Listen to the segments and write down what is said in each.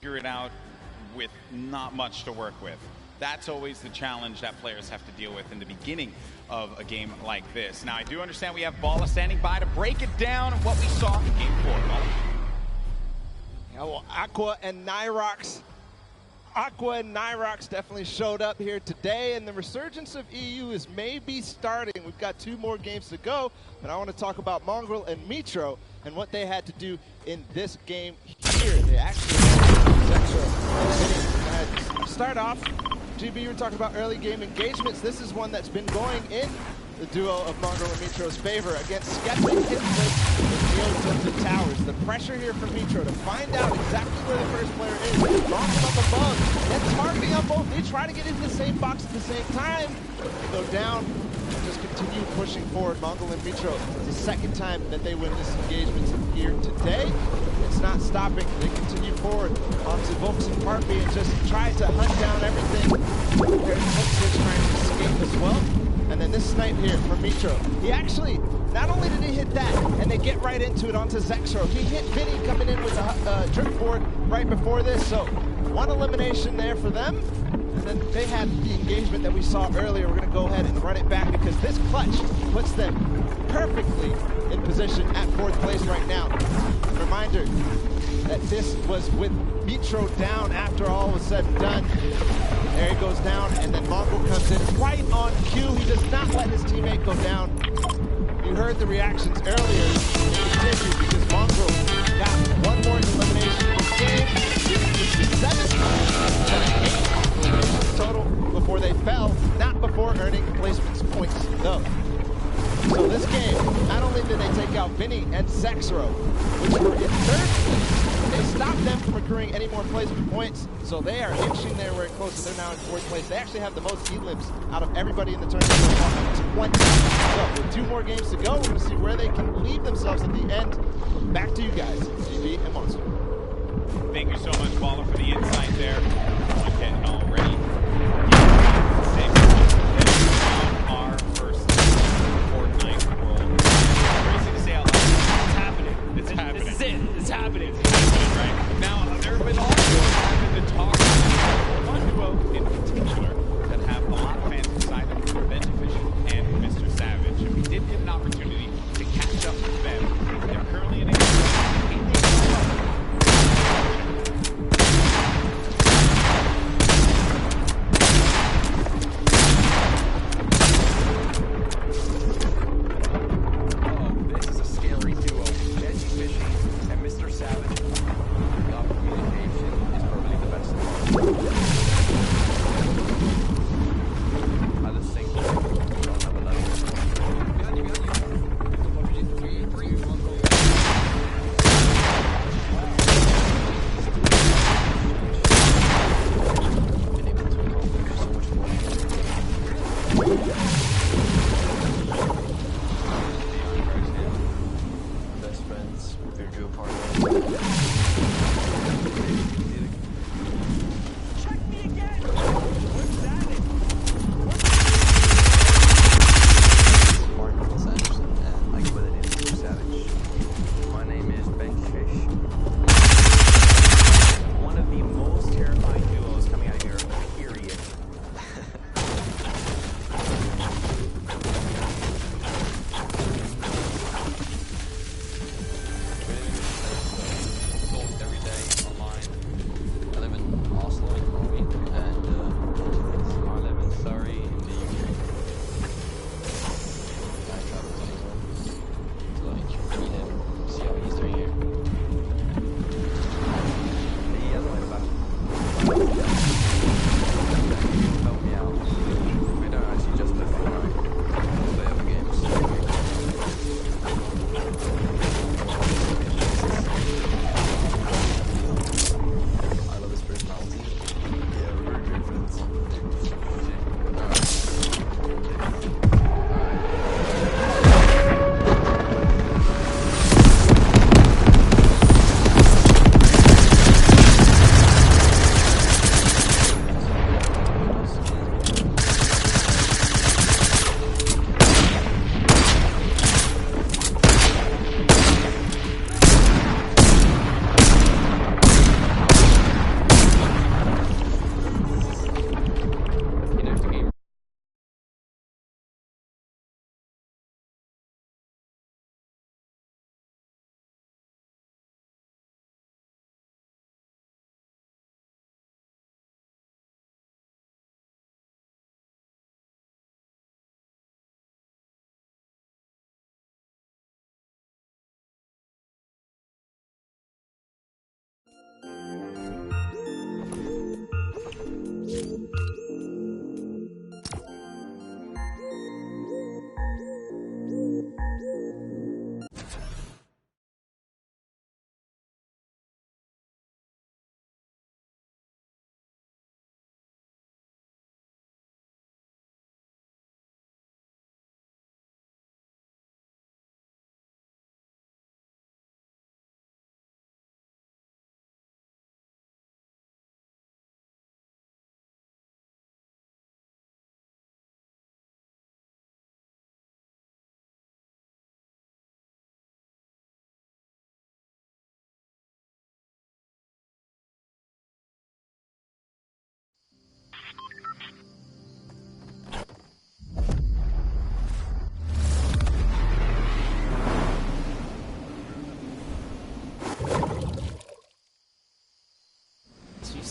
figure it out with not much to work with. That's always the challenge that players have to deal with in the beginning of a game like this. Now, I do understand we have Balla standing by to break it down what we saw in Game 4. Balla. Yeah, well, Aqua and Nyrox definitely showed up here today, and the resurgence of EU is maybe starting. We've got 2 more games to go, but I want to talk about Mongrel and Mitro and what they had to do in this game here. They actually start off. GB, you were talking about early game engagements. This is one that's been going in the duo of Mongrel and Mitro's favor against Skeptic and Neo Tilted Towers. The pressure here for Mitro to find out exactly where the first player is, launching up above, then targeting on both. They try to get into the same box at the same time. They go down and just continue pushing forward. Mongrel and Mitro, it's the second time that they win this engagement here today. It's not stopping. They continue forward onto Volks and Parpy and just try to hunt down everything. There's Volks trying to escape as well. And then this snipe here from Mitro. He actually, not only did he hit that, and they get right into it onto Zexro, he hit Vinny coming in with a driftboard right before this, so 1 elimination there for them. And then they had the engagement that we saw earlier. We're going to go ahead and run it back because this clutch puts them perfectly in position at 4th place right now. Reminder that this was with Mitro down after all was said and done. There he goes down, and then Mongrel comes in right on cue. He does not let his teammate go down. You heard the reactions earlier. They continue because Mongrel got 1 more elimination in this game. This is 7 eliminations total before they fell, not before earning placements points though. So this game, not only did they take out Vinny and Zexro, which were in 3rd place, they stopped them from accruing any more placement points, so they are inching their way closer. They're now in 4th place. They actually have the most elims out of everybody in the tournament so far, up to 20. So with 2 more games to go, we're going to see where they can leave themselves at the end. Back to you guys, GB and Monster. Thank you so much, Balla, for the insight there. One hit already. Our first Fortnite world. Crazy to say out loud. It's happening. It's happening. This is it. It's happening. It's happening, right? Now, there have been all duos having to talk about one duo in particular that have a lot of fans inside them, Benjifish and Mr. Savage. And we did get an opportunity to catch up with them. They're currently in a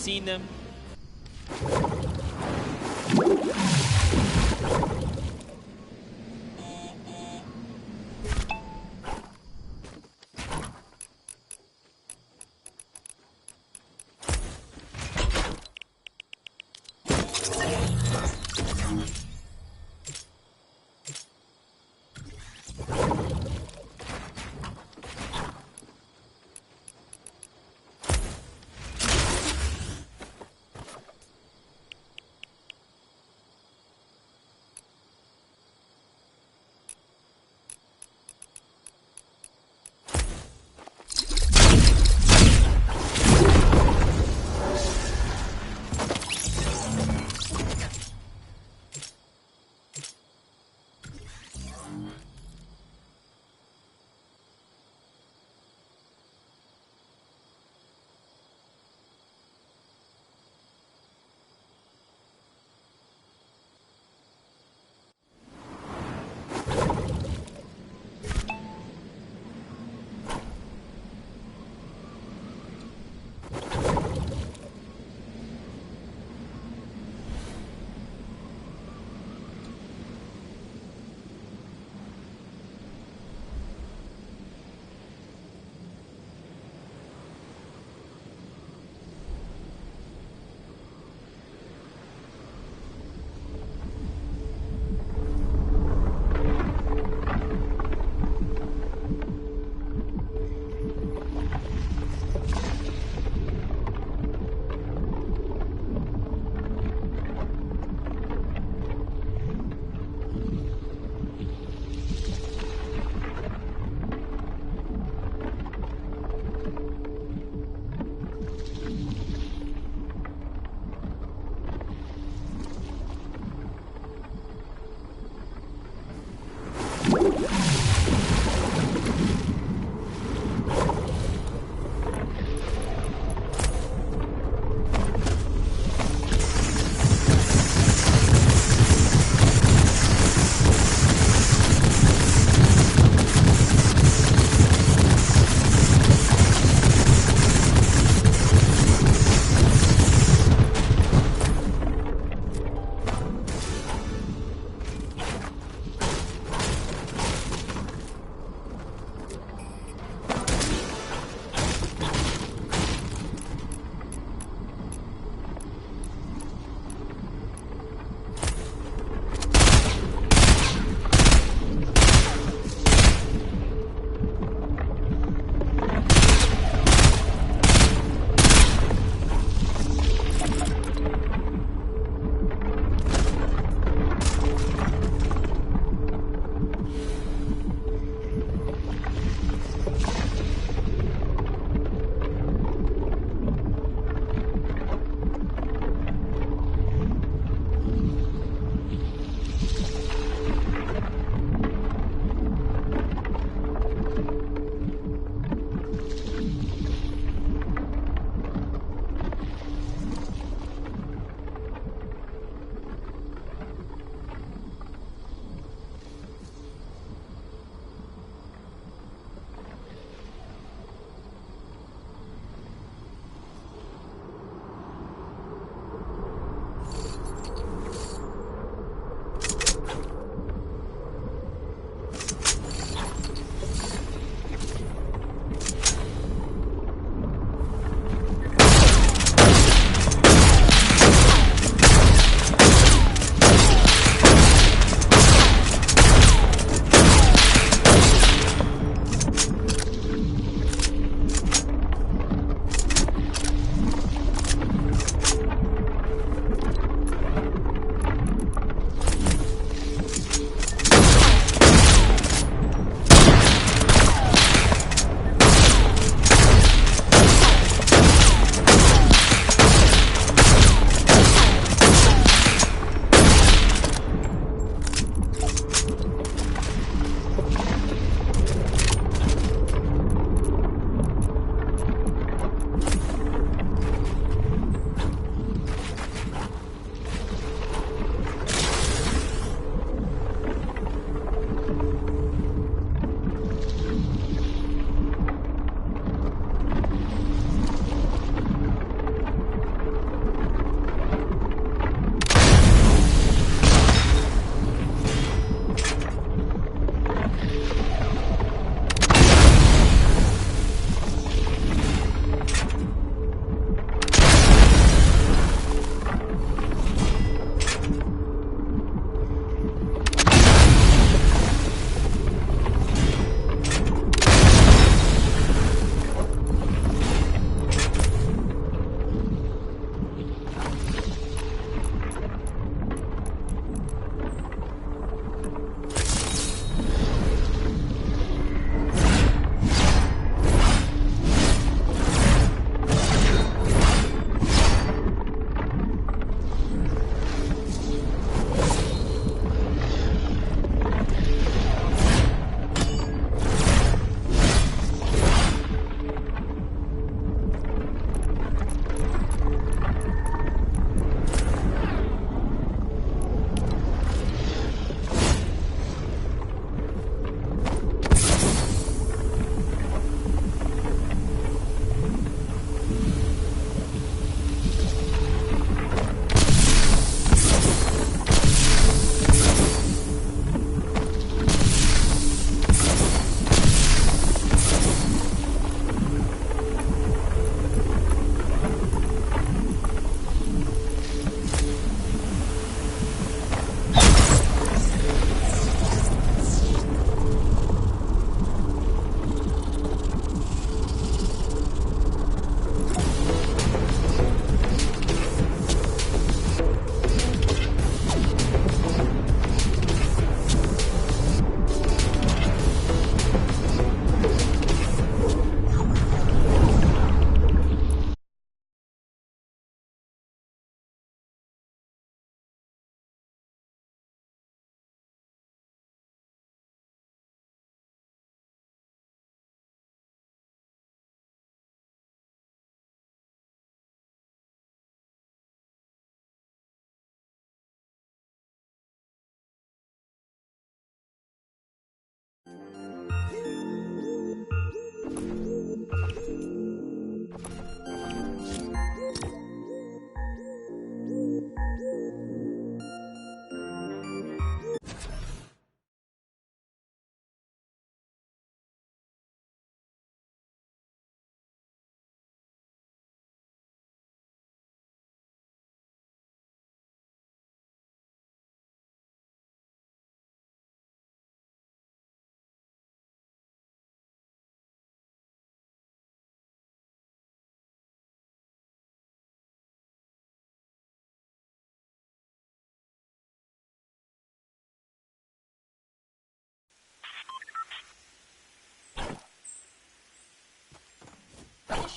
seen them.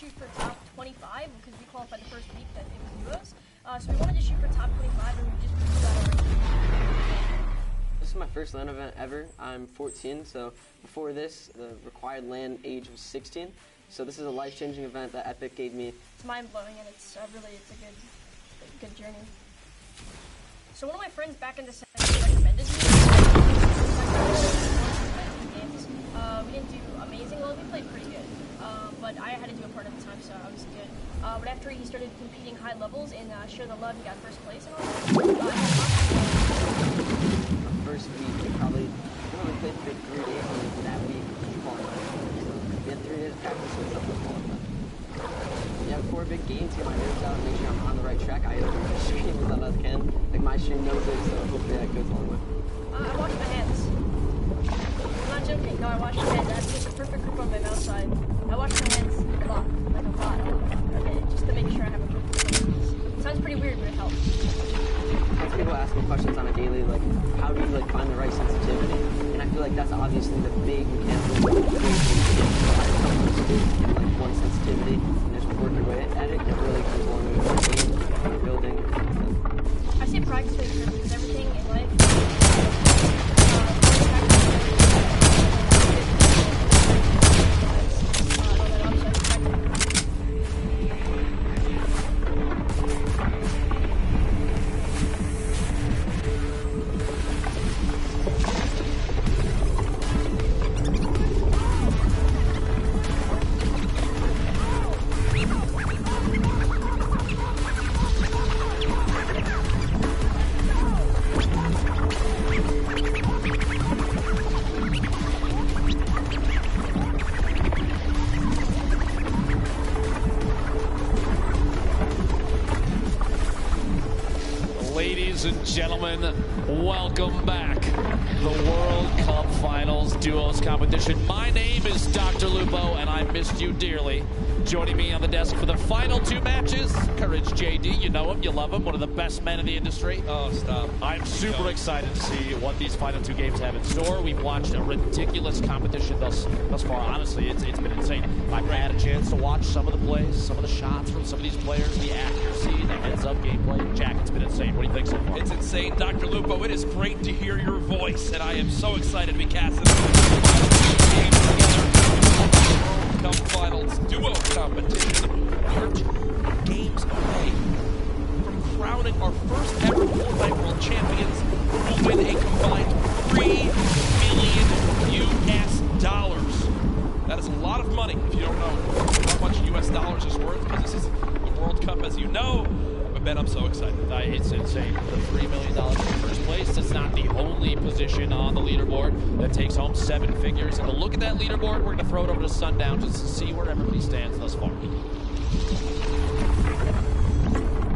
shoot for top 25 because we qualified the first week that it was duos. So we wanted to shoot for top 25 and we just pursued that already. This is my first LAN event ever. I'm 14, so before this, the required LAN age was 16. So this is a life-changing event that Epic gave me. It's mind-blowing, and it's a good journey. So one of my friends back in December recommended me. Games. We didn't do amazing, well, we played pretty good. But I had to do a part at the time, so I was good. But after he started competing high levels and Share the Love, he got first place and all that. First week, we only played for 3 days, and that week we qualified. So we had 3 days of practice, so it's up to qualify. Yeah, before a big game, to get my nerves out and make sure I'm on the right track, I open my stream as well as I can. Like, my stream knows it, so hopefully that goes a long way. I wash my hands. I'm not joking, no, I wash my hands. I have just a perfect grip on my mouse side. I wash my hands a lot, like a lot. Okay, just to make sure I have a perfect grip. Sounds pretty weird, but it helps. People ask me questions on a daily, like, how do you, like, find the right sensitivity? And I feel like that's obviously the big mechanical way to get like, one sensitivity and just work your way at it, and it really comes along with your game, building. I say practice makes everything in life. Ladies and gentlemen, welcome back. The World Cup Finals Duos competition. My name is Dr. Lupo, and I missed you dearly. Joining me on the desk for the final 2 matches, Courage JD. You know him, you love him, one of the best men in the industry. Oh, stop. I'm super excited to see what these final 2 games have in store. We've watched a ridiculous competition thus far. Honestly, it's been insane. I've had a chance to watch some of the plays, some of the shots from some of these players, the accuracy, the heads-up gameplay. Jack, it's been insane. What do you think so far? It's insane, Dr. Lupo. It is great to hear your voice, and I am so excited to be casting the games together. World Cup Finals duo competition. We are 2 games away from crowning our first ever Fortnite World Champions, who will win a combined $3 million US. That is a lot of money if you don't know how much US dollars is worth, because this is the World Cup, as you know. Ben, I'm so excited. It's insane. The $3 million in first place. It's not the only position on the leaderboard that takes home 7 figures. And to look at that leaderboard, we're going to throw it over to Sundown just to see where everybody stands thus far.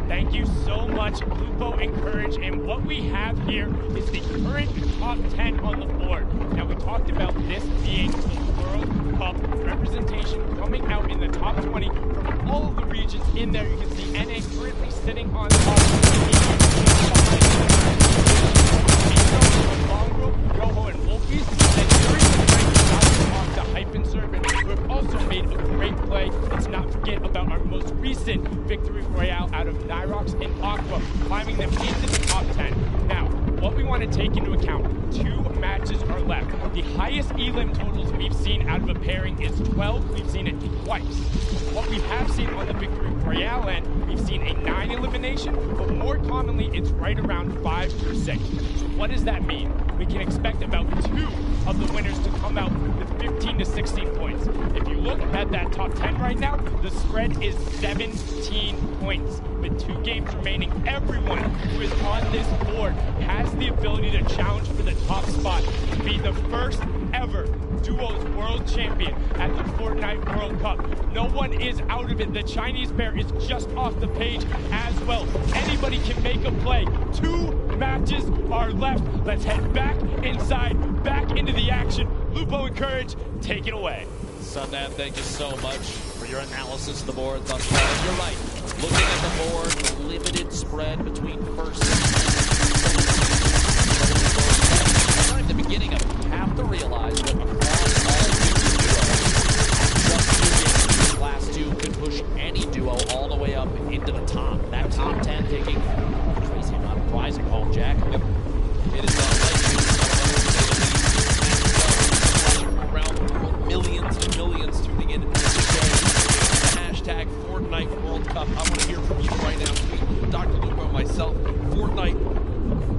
Thank you so much, Lupo and Courage. And what we have here is the current top 10 on the board. Now, we talked about this being the World Cup representation coming out in the top 20 from all of the regions in there. You can see NA currently sitting on top. Yoho and Wolfies. And during the break, we talked to Hype and Servant, who have also made a great play. Let's not forget about our most recent victory royale out of Nyrox and Aqua, climbing them into the top 10. Now, what we want to take into account, 2 matches are left. The highest elim totals we've seen out of a pairing is 12. We've seen it twice. What we have seen on the victory royale end, we've seen a 9 elimination, but more commonly it's right around 5 through 6. So what does that mean? We can expect about 2 of the winners to come out with 15 to 16 points. If you look at that top 10 right now, the spread is 17 points. With 2 games remaining, everyone who is on this board has the ability to challenge for the top spot to be the first ever Duos World Champion at the Fortnite World Cup. No one is out of it. The Chinese pair is just off the page as well. Anybody can make a play. 2 matches are left. Let's head back inside, back into the action. Lupo and Courage, take it away. Sundan, thank you so much for your analysis of the board thus far. You're right. Looking at the board, the limited spread between first and second. At the beginning of it, you have to realize that across all 2 duos, just 2 games, these last 2 could taking a crazy amount of prizing home, Jack. Yep. It is around the world, millions and millions tuning in today. Hashtag Fortnite World Cup. I want to hear from you right now. Tweet Dr. Lupo, myself. Fortnite,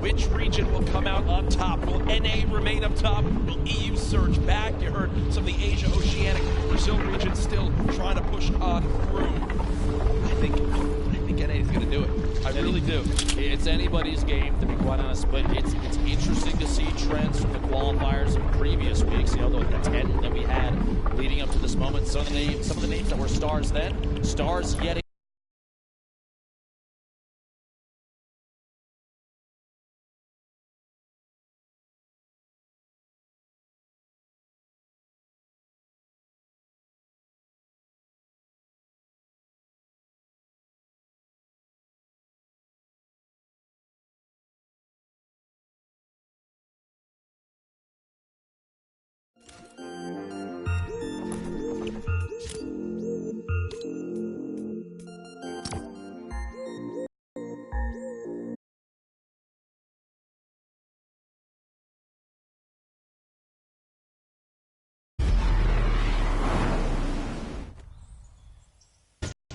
which region will come out on top? Will NA remain up top? Will EU surge back? You heard some of the Asia, Oceanic, Brazil region still trying to push on through. I think NA is going to do it. I really do. It's anybody's game, to be quite honest, but it's interesting to see trends from the qualifiers in previous weeks. You know, the 10 that we had leading up to this moment. Some of the names that were stars then, stars yet again.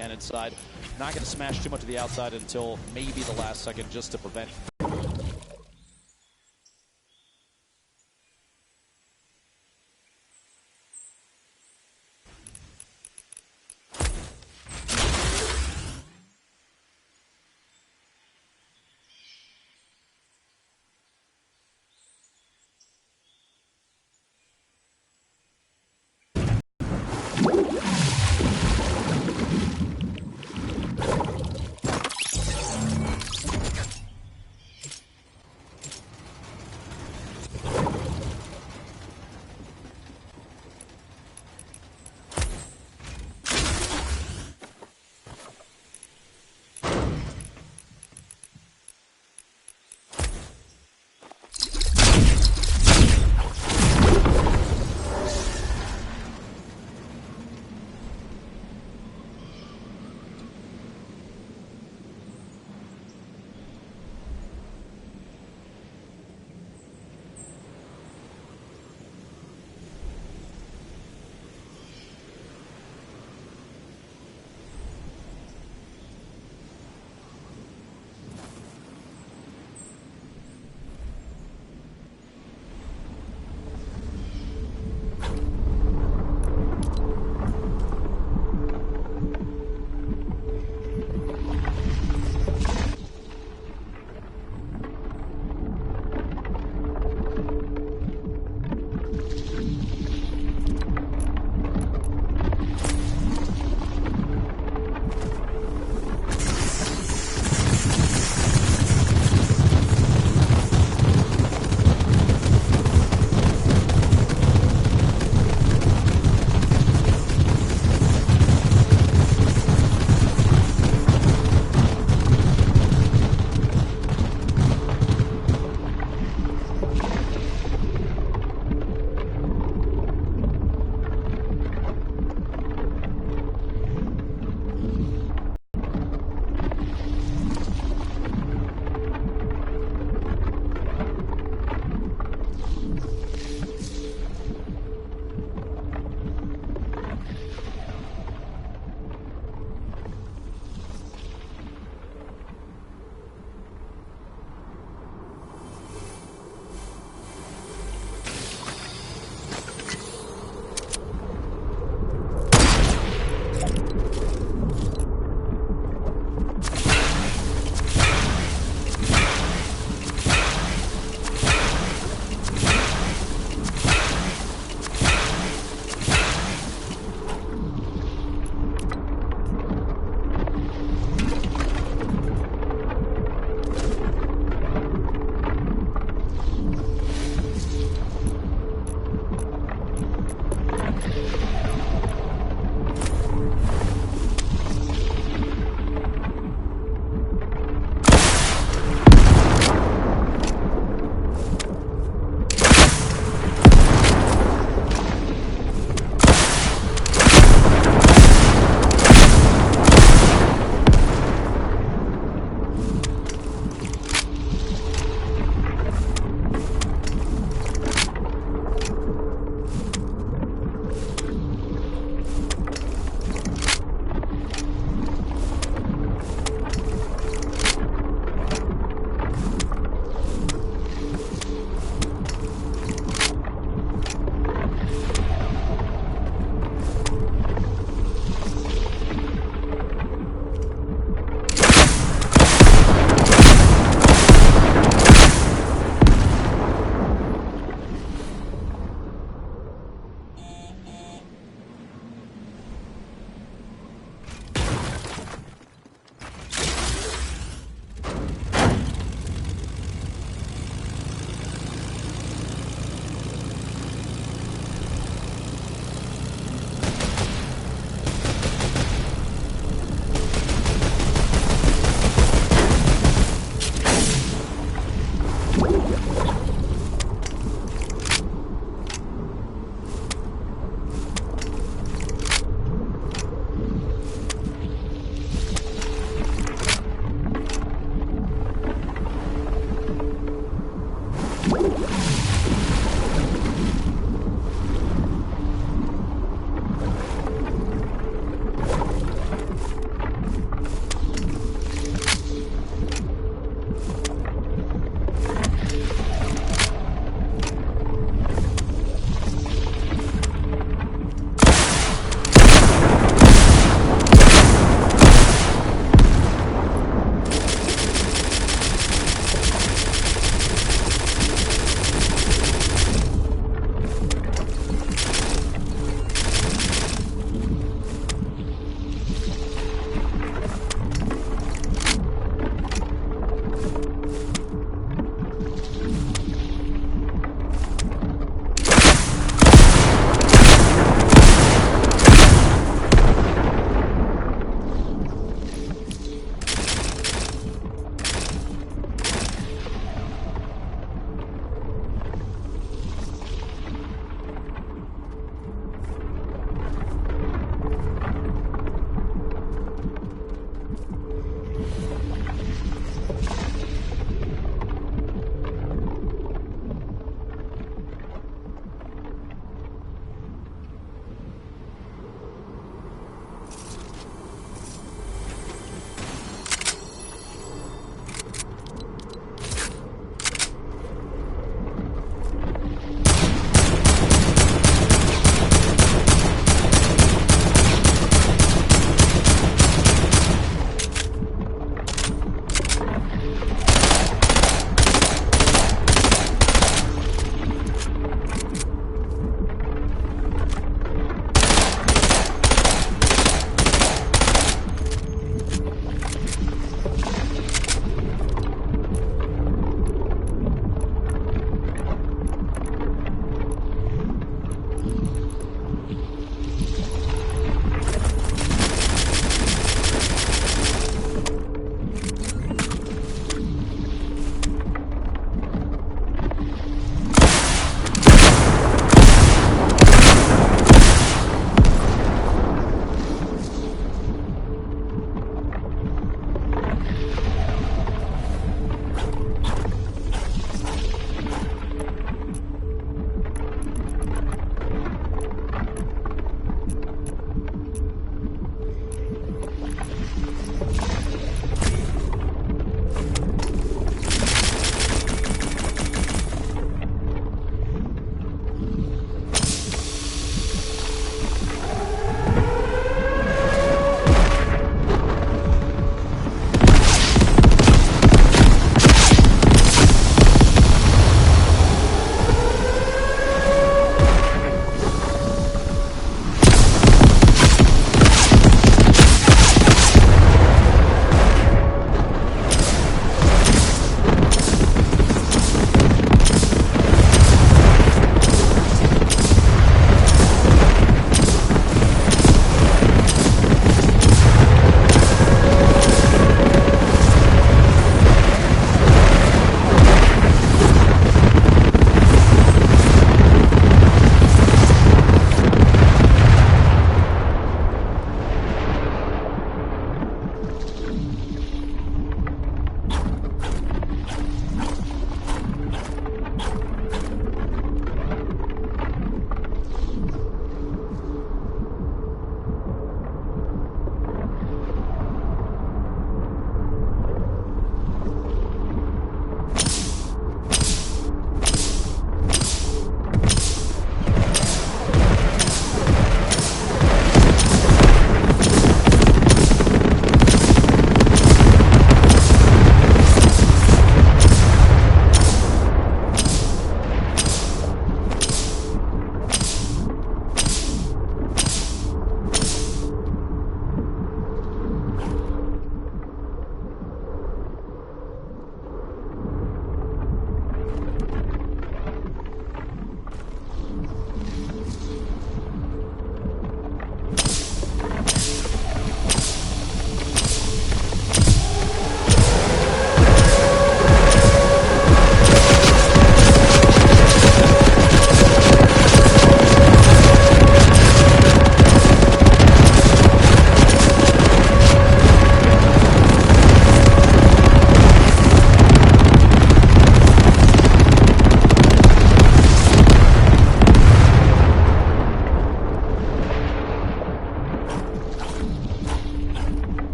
And inside, not going to smash too much of the outside until maybe the last second just to prevent.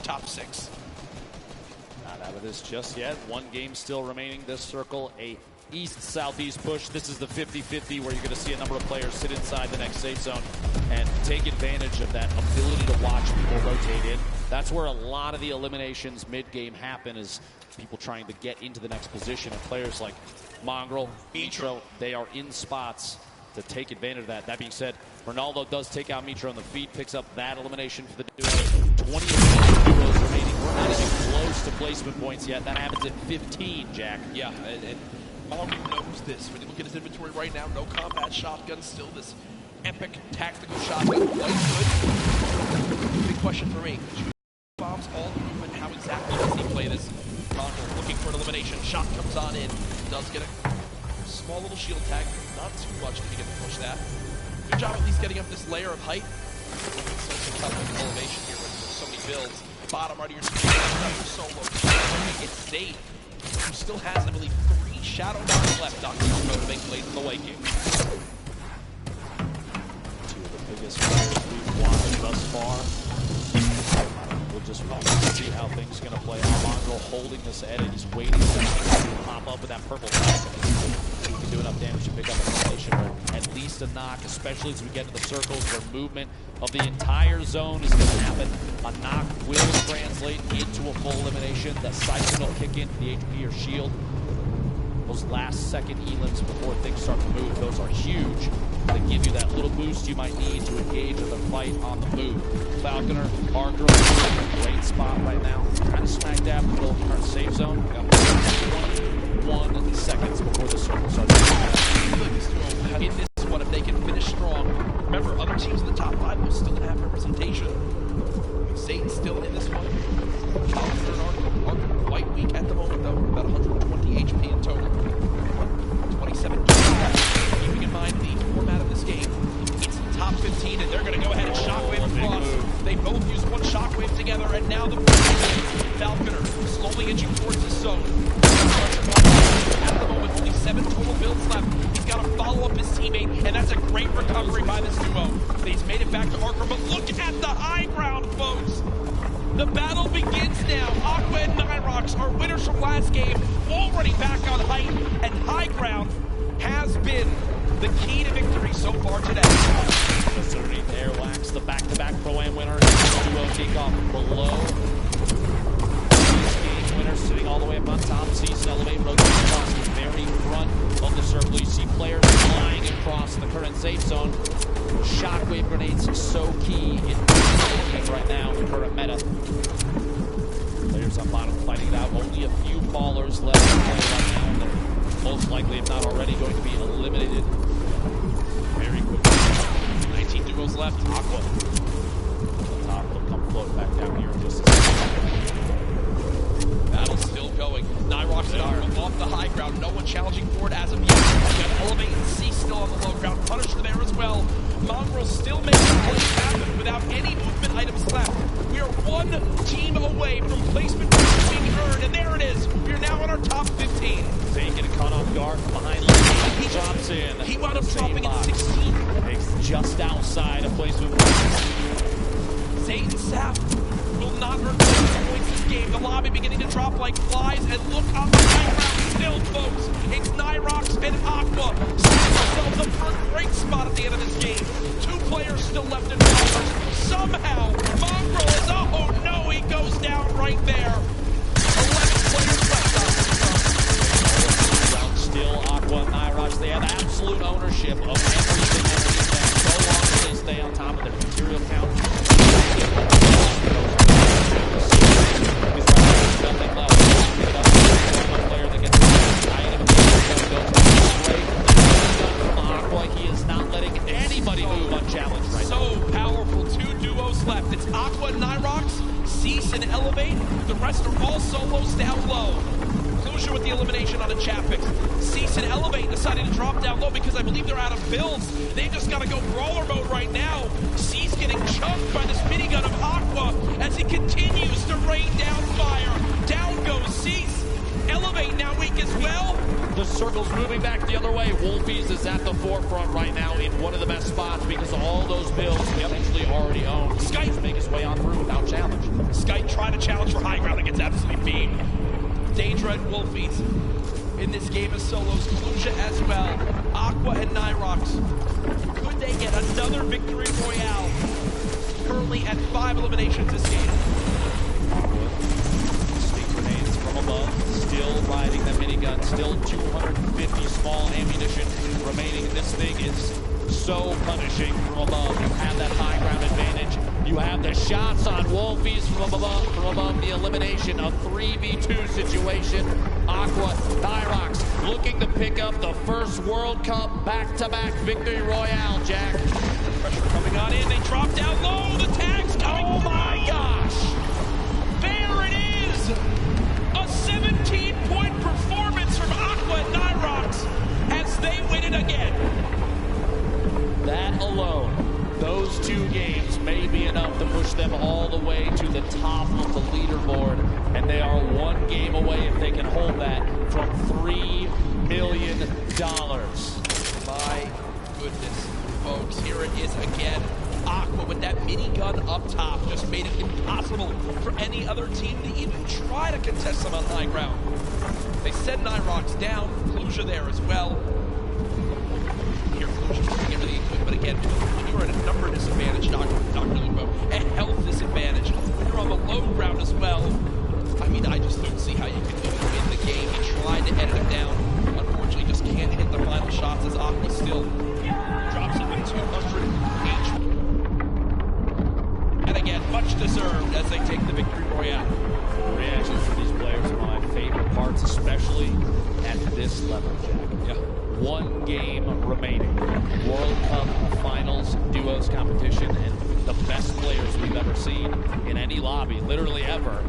top 6. Not out of this just yet. One game still remaining. This circle, a east-southeast push. This is the 50-50 where you're going to see a number of players sit inside the next safe zone and take advantage of that ability to watch people rotate in. That's where a lot of the eliminations mid-game happen, is people trying to get into the next position. And players like Mongrel, Mitro, they are in spots to take advantage of that. That being said, Ronaldo does take out Mitro on the feet, picks up that elimination for the duo. 20 duos remaining. We're not even close to placement points yet. That happens at 15, Jack. Yeah, and Mongrel knows this. When you look at his inventory right now, no combat shotgun, still this epic tactical shotgun. Quite good. Big question for me. Bombs all movement. How exactly does he play this? Mongrel looking for an elimination. Shot comes on in. Does get a small little shield tag. Not too much to get to push that. Good job at least getting up this layer of height. So tough with the elevation here with so many builds. Bottom right of your screen, another solo. It's Zayt, who still has, I believe, 3 shadow bombs left. Dr. Lupo to make plays in the late game. Two of the biggest players we've watched thus far. We'll just wait to see how things are going to play out. Mongrel holding this edit. He's waiting for him to pop up with that purple tag. He can do enough damage to pick up an elimination, or at least a knock, especially as we get to the circles where movement of the entire zone is going to happen. A knock will translate into a full elimination. The Siphon will kick in for the HP or shield. Those last second elims before things start to move, those are huge. They give you that little boost you might need to engage in the fight on the move. Falconer, Archer, great spot right now. Kind of smack dab in the middle of the current safe zone. Got 21 seconds before the circle starts. In this one, if they can finish strong. Remember, other teams in the top 5 will still have representation. Zayt still in this one. Archer quite weak at the moment, though. About 120 HP in total. 27 kills. Keeping in mind the format of this game, it's the top 15, and they're going to go ahead and shockwave across. They both use one shockwave together, and now the Falconer slowly inching towards the zone. At the moment, only 7 total builds left. He's got to follow up his teammate, and that's a great recovery by this duo. He's made it back to Archer, but look at the high ground, folks. The battle begins now. Aqua and Nyrox are winners from last game, already back on height, and high ground has been the key to victory so far today. Just underneath Airwax, the back-to-back Pro-Am winner. Duo kickoff below. Game winner sitting all the way up on top. Sees Elevate rotating across the very front of the circle. You see players flying across the current safe zone. Shockwave grenades so key in right now in the current meta. Players on bottom fighting it out. Only a few fallers left to play right now. And they're most likely, if not already, going to be eliminated very quickly. 19 duos left. Aqua. On top, they'll come float back down here in just a second. Battle's still going. Nyrox off the high ground. No one challenging for it as of yet. We got Elevate and C still on the low ground. Punisher there as well. Mongrel still making plays happen without any movement items left. We are one team away from placement being earned, and there it is. We are now in our top 15. Zayt getting caught off guard from behind. He drops in. He wound up dropping at 16. It's just outside of placement. Zayt and Sap will not earn points this game. The lobby beginning to drop like flies, and look on the high ground still, folks. It's Nyrox and Aqua setting themselves up for a great spot at the end of this game. 2 players still left in ballers. Somehow, Mongrel is, oh no, he goes down right there. 11 players left on this Still Aqua and Nyrox, they have absolute ownership of everything underneath them. So long as they stay on top of their material count. Nothing left. One player that gets Aqua, he is not letting anybody move unchallenged right now. So powerful. 2 duos left. It's Aqua and Nyrox, Cease and Elevate. The rest are all solos down low. Closure with the elimination on a chat fix. Cease and Elevate deciding to drop down low because I believe they're out of builds. They've just got to go brawler mode right now. Cease getting chunked by this minigun of Aqua as he continues to rain down fire. Down goes Cease. Elevate teammate now weak as well. The circle's moving back the other way. Wolfies is at the forefront right now in one of the best spots because of all those builds he eventually already owned. Sky just make his way on through without challenge. Sky trying to challenge for high ground and gets absolutely beamed. Daedra and Wolfies in this game of solos. Kaluja as well. Aqua and Nyrox. Could they get another victory royale? Currently at 5 eliminations this game. Sneak grenades from above. Still riding the minigun. Still 250 small ammunition remaining. This thing is so punishing from above. You have that high ground advantage. You have the shots on Wolfies from above the elimination. A 3v2 situation. Aqua, Nyrox looking to pick up the first World Cup back-to-back victory royale, Jack. Pressure coming on in. They drop down low. The tag's coming. Oh my gosh! There it is! A 17-point performance from Aqua and Nyrox as they win it again. That alone, those 2 games may be enough to push them all the way to the top of the leaderboard, and they are 1 game away if they can hold that from $3 million. My goodness, folks, here it is again. Aqua with that minigun up top just made it impossible for any other team to even try to contest them on high ground. They send Nyrox down, Kaluja there as well. Here, Kaluja's doing everything he could, but again, when you're at a number disadvantage, Dr. Lupo, a health disadvantage, when you're on the low ground as well, I mean, I just don't see how you can even win the game. He tried to edit him down. Unfortunately, just can't hit the final shots as Aqua still drops it with 200 HP. And again, much deserved as they take the victory royale. Reactions from these players are my favorite parts, especially at this level, Jack. Yeah. 1 game remaining. World Cup Finals Duos competition, and the best players we've ever seen in any lobby, literally ever.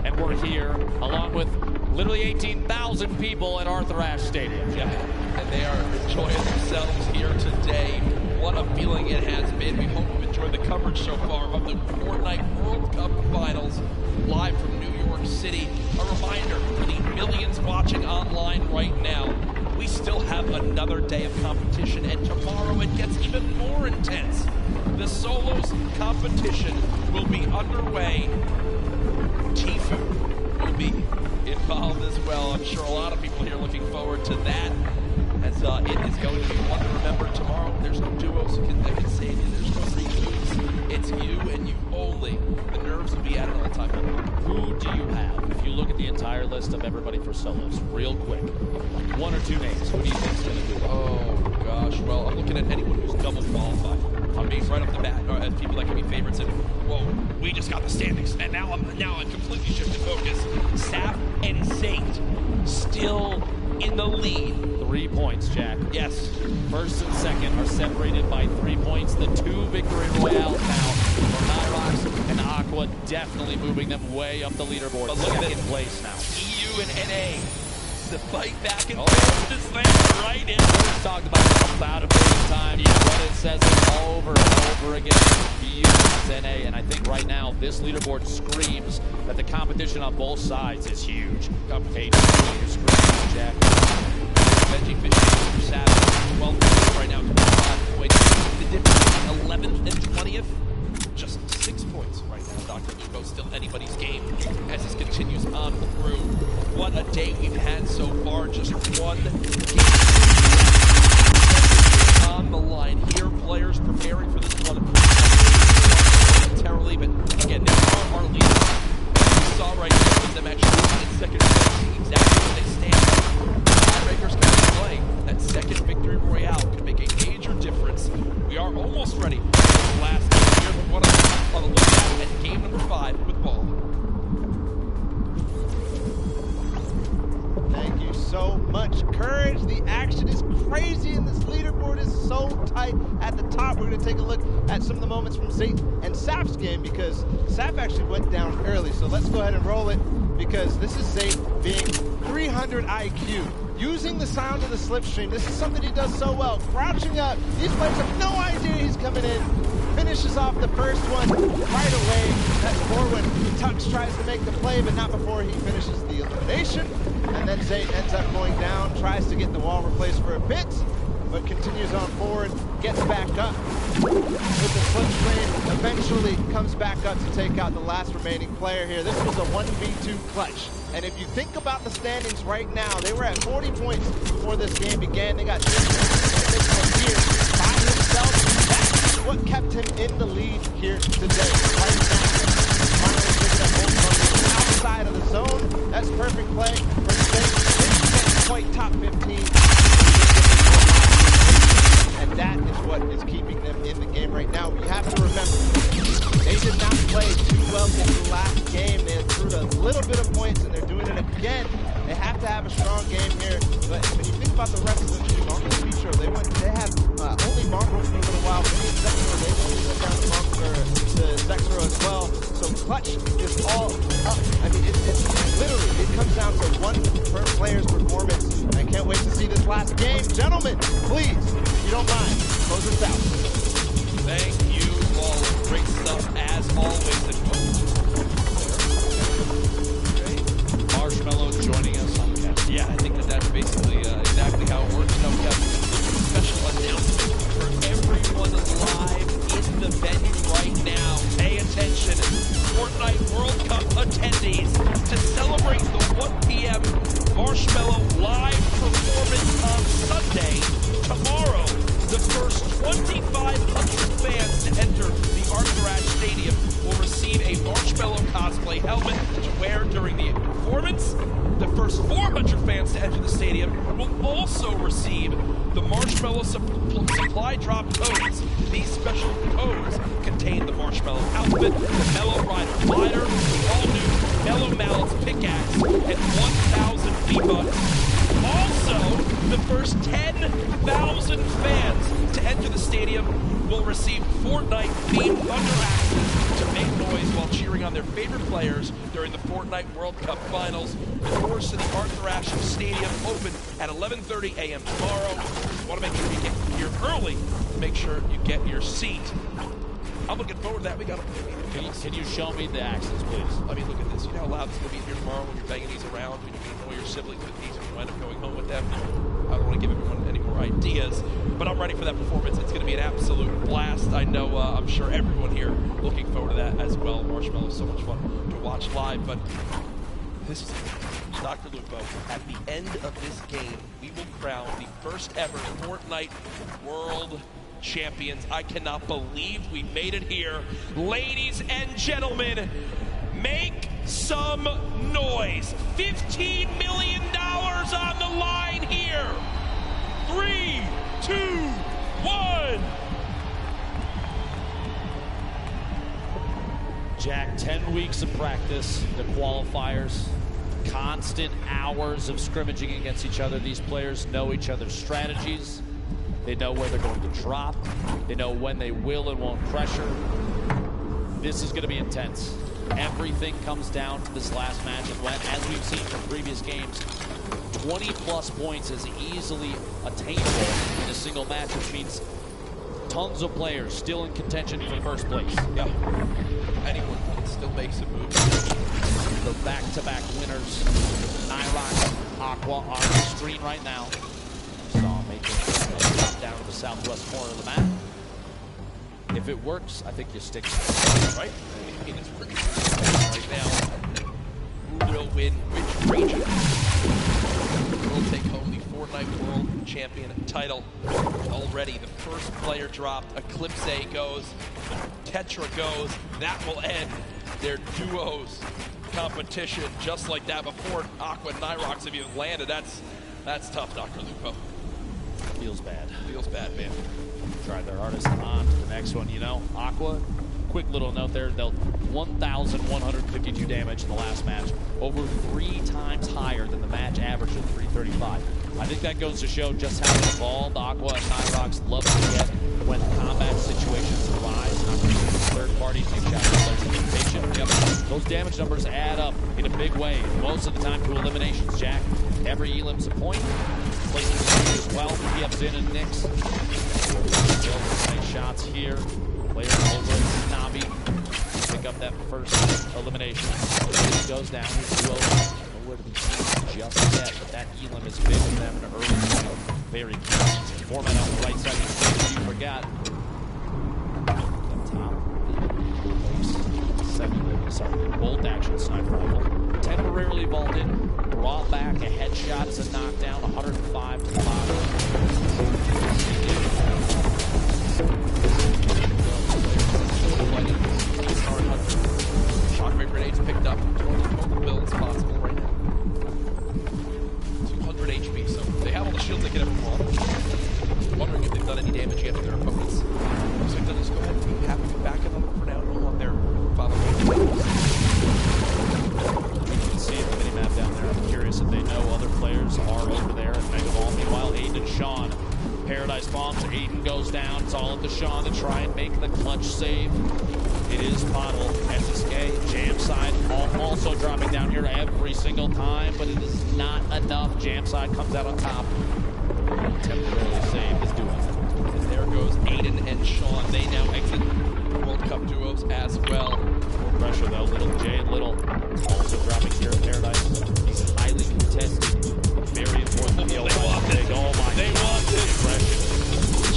And we're here along with literally 18,000 people at Arthur Ashe Stadium. Yeah, and they are enjoying themselves here today. What a feeling it has been. We hope you've enjoyed the coverage so far of the Fortnite World Cup Finals live from New York City. A reminder for the millions watching online right now, we still have another day of competition, and tomorrow it gets even more intense. The solos competition will be underway. Tifu will be involved as well. I'm sure a lot of people here looking forward to that, as it is going to be one to remember tomorrow. There's no duos that can save you. There's no redos. It's you and you only. The nerves will be at an all-time high. Who do you have? If you look at the entire list of everybody for solos, real quick, 1 or 2 names. Who do you think's going to do it? Oh gosh, well, I'm looking at anyone who's double qualified. I mean, right off the bat, as people that can be favorites, and whoa, we just got the standings, and now I'm completely shifted focus. Sap and Saint still in the lead. 3 points, Jack. Yes. First and second are separated by 3 points. The 2 victory royales now for Nyrox and Aqua, definitely moving them way up the leaderboard. But look at second place now. EU and NA. The fight back and forth just lands right in. We've talked about it about a billion times. But it says it over and over again. EU and NA, and I think right now this leaderboard screams that the competition on both sides is huge. Hey, screams, Jack. Veggie Fish for Savage, 12 points right now, 25 points. The difference between 11th and 20th, just 6 points right now. Dr. Lupo still anybody's game as this continues on through. What a day we've had so far, just 1 game on the line here. Players preparing for this one momentarily, but again, they are our leaders. We saw right here with them actually in second place, exactly where they stand. Tiebreakers come into play. That second victory royale could make a major difference. We are almost ready for this last game here, but what on the lookout at game number 5 with Ball. Thank you so much. Courage. The action is crazy, and this leaderboard is so tight at the top. We're going to take a look at some of the moments from Zayt and Sap's game, because Sap actually went down early. So let's go ahead and roll it, because this is Zayt being 300 IQ. Using the sound of the slipstream. This is something he does so well. Crouching up. These players have no idea he's coming in. Finishes off the first one right away. That's forward. Tux tries to make the play, but not before he finishes the elimination. and then Zay ends up going down, tries to get the wall replaced for a bit, but continues on forward, gets back up with the flip screen, eventually comes back up to take out the last remaining player here. This was a 1v2 clutch. And if you think about the standings right now, they were at 40 points before this game began. They got 3 points here by himself. That's what kept him in the lead here today. Right now, finally picking up both from the outside of the zone. That's perfect play for Zay. Point top 15. And that is what is keeping them in the game right now. We have to remember, they did not play too well in the last game. They accrued a little bit of points, and they're doing it again. They have to have a strong game here. But when you think about the rest of the team, Mongrel and Mitro, they have only Mongrel for a little while. They only went down to Zexro as well. So clutch is all up. I mean, it's literally, it comes down to one per player's performance. I can't wait to see this last game. Gentlemen, please, if you don't mind, close us out. Thank you all. Great stuff as always. Marshmallow joining us on the cast. Yeah, I think that's basically exactly how it works. Now we have a special announcement for everyone live in the venue right now. Pay attention, Fortnite World Cup attendees, to celebrate the 1 p.m. Marshmallow live performance on Sunday, tomorrow. The first 2,500 fans to enter the Arthur Ashe Stadium will receive a Marshmallow cosplay helmet to wear during the performance. The first 400 fans to enter the stadium will also receive the Marshmallow supply drop codes. These special codes contain the Marshmallow outfit, the Mellow Rider glider, the all-new Mellow Mallets pickaxe, and 1,000 V-Bucks. Also, the first 10,000 fans to enter the stadium will receive Fortnite-themed thunder axes to make noise while cheering on their favorite players during the Fortnite World Cup Finals. The doors to the Arthur Ashe Stadium open at 11:30 a.m. tomorrow. You want to make sure you get here early. Make sure you get your seat. I'm looking forward to that. We got to. Can you show me the axes, please? I mean, look at this. You know how loud it's going to be here tomorrow when you're banging these around, when you can annoy your siblings with these, when you wind up going home with them. I don't want to give everyone any more ideas, but I'm ready for that performance. It's going to be an absolute blast. I know, I'm sure everyone here looking forward to that as well. Marshmallow is so much fun to watch live, but this is Dr. Lupo. At the end of this game, we will crown the first ever Fortnite World Champions. I cannot believe we made it here. Ladies and gentlemen, make some noise. $15 million on the line here. 3, 2, 1. Jack, 10 weeks of practice, the qualifiers, constant hours of scrimmaging against each other. These players know each other's strategies. They know where they're going to drop. They know when they will and won't pressure. This is going to be intense. Everything comes down to this last match. And when, as we've seen from previous games, 20-plus points is easily attainable in a single match, which means tons of players still in contention for first place. Yeah. Anyone can still make some moves. The back-to-back winners, Nyrox, Aqua, are on the screen right now. Saw making a drop down to the southwest corner of the map. If it works, I think you stick to it. Right? I mean, it's pretty right now. Who will win which region? Will take home the Fortnite World Champion title. Already the first player dropped. Eclipse goes. Tetra goes. That will end their duos competition just like that. Before Aqua and Nyrox have even landed. That's tough, Dr. Lupo. Feels bad. Feels bad, man. Tried their hardest on to the next one. You know, Aqua, quick little note there, dealt 1,152 damage in the last match, over 3 times higher than the match average of 335. I think that goes to show just how involved Aqua and Nyrox love to get when combat situations arise. Not just third parties, big shout out to players' yep. Those damage numbers add up in a big way, most of the time to eliminations, Jack. Every elim's a point. Placing the as well. He ups in and Nix. Nice shots here. Player over Navi. Pick up that first elimination. He goes down. He's too over. Nowhere to be seen. just yet, but that Elam is big for them in the early game. Very key. 4 men on the right side of the stage, you forgot. The top bolt action sniper rifle. Temporarily vaulted, brought back, a headshot is a knockdown, 105 to the bottom. Shockwave grenades picked up, 20 total builds possible right now. 200 HP, so they have all the shields they can ever want. Wondering if they've done any damage yet to their opponents. Looks like they'll just go ahead and be happy to back it up for now, no on their following. You can see the mini-map down there. I'm curious if they know other players are over there at Mega Ball. Meanwhile, Aiden and Sean, Paradise bombs. Aiden goes down. It's all up to Sean to try and make the clutch save. It is Pottle, SSK, Jam side, also dropping down here every single time, but it is not enough. Jam side comes out on top. Temporarily save is doing it. And there goes Aiden and Sean. They now exit World Cup duos as well. More pressure though. Little Jay and Little also dropping here at Paradise. He's highly contested. Very important to the They want this. Oh my They God. want this.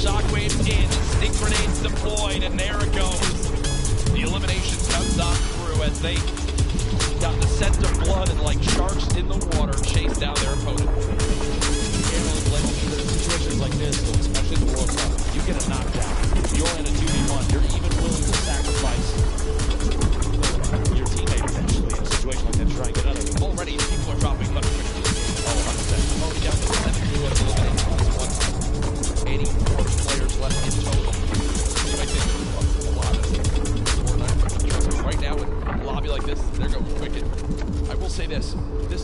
Shockwaves in, stick grenades deployed, and there it goes. The eliminations have gone through as they got the scent of blood and like sharks in the water chased down their opponent. Situations like this, especially the World Cup, you get a knockdown. You're in a 2v1. You're even willing to sacrifice your teammate potentially in a situation like that to try and get another. Already, people are dropping left quickly. Oh, 100%. Oh, down to 7 duo to eliminate this one. 84 players left in total. I think a lot of Fortnite. Right now, with a lobby like this, they're going wicked. I will say this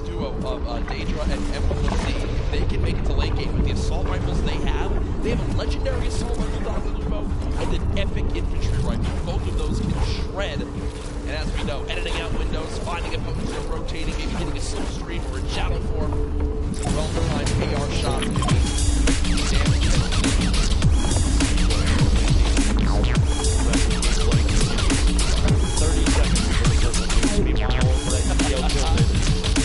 duo of Daedra and M1C, they can make it to late game with the assault rifles they have. They have a legendary assault rifle, Dr. Lupo, and an epic infantry rifle. Both of those can shred. And as we know, editing out windows, finding opponents, rotating, maybe hitting a slipstream or a shadow form. Some well-defined AR shots can be damage. 30 seconds before the doesn't need to be miles over at Neo Tilted.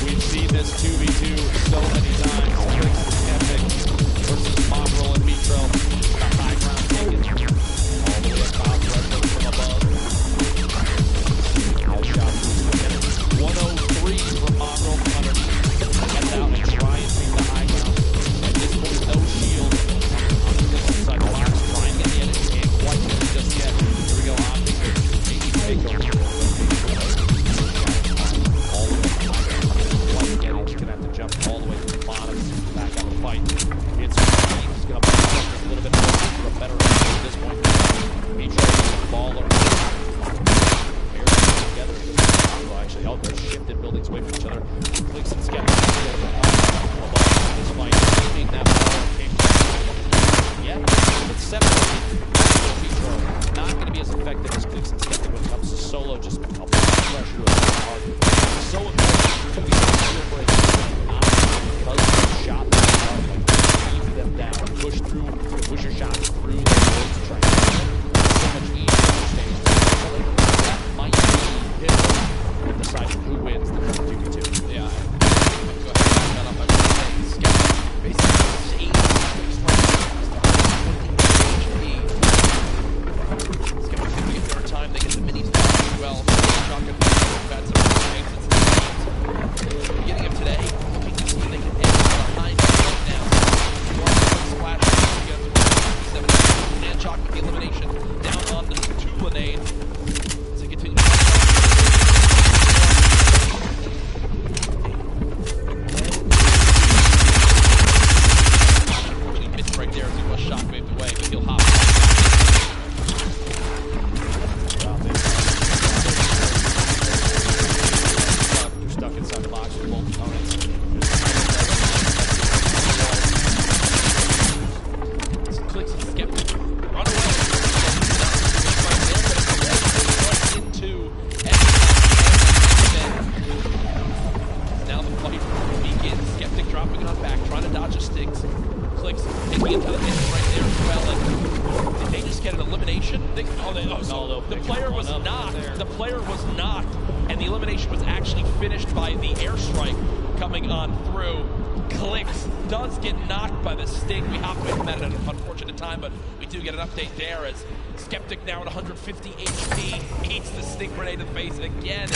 We've seen this 2v2 so many times. Epic versus Mongrel and Mitro. The high ground taken all the way across, right from above. Headshot 103 from Mongrel from underneath. Head out and try and take the high ground. At this point, no shield on the distance side of the box. Try and get the edge. Can't quite get it just yet. Here we go. Optic. Maybe fake over. Gonna have to jump all the way to the bottom, back out of the fight. It's he's gonna push up a little bit more for a better answer at this point. Mitro is a baller. Pairs together. Well, actually, oh, they're shifted buildings away from each other. Clicks and Skeptic above this fight. Aiming that ball came to yeah, it's 7. Mitro not gonna be as effective as Clicks and Skeptic when it comes to solo, just applying pressure to a hard. So important to be able to shot keep them down, push your shots through the boards to try and so much easier to stay. That might be hit deciding who wins the 2v2. Yeah. Go ahead and back that up. I would say Skeptic basically 8 HP. Skeptic's going to get their time. They get the minis down as well. Shotgun bad some chances. Beginning of today, looking to see if they can end behind right now. Splash together. 7 and Chalk with the elimination down on the 2 Lanade to continue. Unfortunately, missed right there as he was shockwaved away, but he'll hop. Stuck inside the box with both opponents. Clicks and Skeptic. Run away. Into now the fight begins. Skeptic dropping it on back, trying to dodge the sticks. Clicks taking it to the end right there as well. And did they just get an elimination? The player was knocked. The player was knocked, and the elimination was actually finished by the airstrike coming on through. Clicks does get knocked by the Sting. We hop away from that at an unfortunate time, but we do get an update there as Skeptic now at 150 HP eats the Sting grenade in the face again.